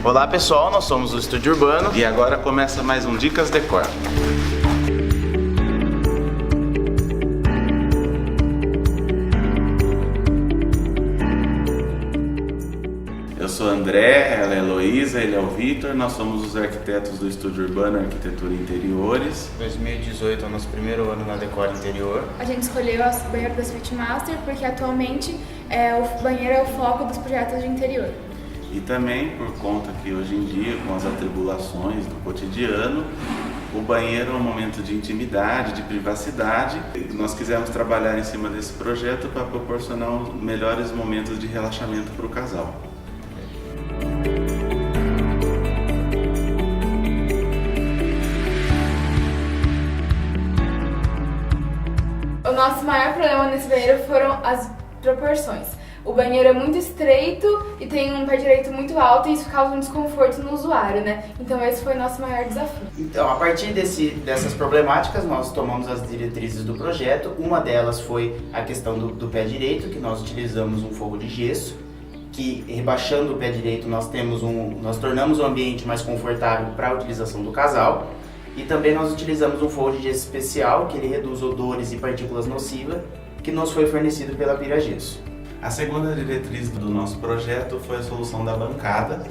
Olá pessoal, nós somos o Estúdio Urbano e agora começa mais um Dicas Decor. Eu sou o André, ela é a Heloísa, ele é o Vitor, nós somos os arquitetos do Estúdio Urbano Arquitetura e Interiores. 2018 é o nosso primeiro ano na Decor Interior. A gente escolheu o banheiro da Suíte Master porque atualmente o banheiro é o foco dos projetos de interior. E também por conta que hoje em dia, com as atribulações do cotidiano, o banheiro é um momento de intimidade, de privacidade. E nós quisemos trabalhar em cima desse projeto para proporcionar os melhores momentos de relaxamento para o casal. O nosso maior problema nesse banheiro foram as proporções. O banheiro é muito estreito e tem um pé direito muito alto e isso causa um desconforto no usuário, né? Então esse foi o nosso maior desafio. Então, a partir dessas problemáticas, nós tomamos as diretrizes do projeto. Uma delas foi a questão do pé direito, que nós utilizamos um forro de gesso, que rebaixando o pé direito nós tornamos o ambiente mais confortável para a utilização do casal. E também nós utilizamos um forro de gesso especial, que ele reduz odores e partículas nocivas, que nos foi fornecido pela Pira Gesso. A segunda diretriz do nosso projeto foi a solução da bancada,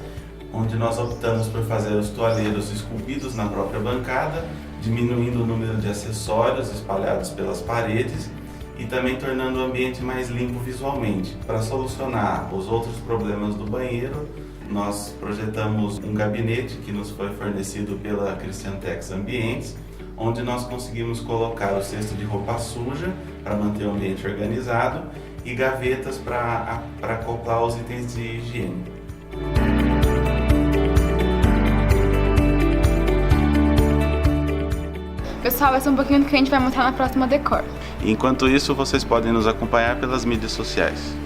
onde nós optamos por fazer os toalheiros esculpidos na própria bancada, diminuindo o número de acessórios espalhados pelas paredes e também tornando o ambiente mais limpo visualmente. Para solucionar os outros problemas do banheiro, nós projetamos um gabinete que nos foi fornecido pela Cristiantex Ambientes, onde nós conseguimos colocar o cesto de roupa suja para manter o ambiente organizado e gavetas para acoplar os itens de higiene. Pessoal, esse é um pouquinho do que a gente vai montar na próxima Decor. Enquanto isso, vocês podem nos acompanhar pelas mídias sociais.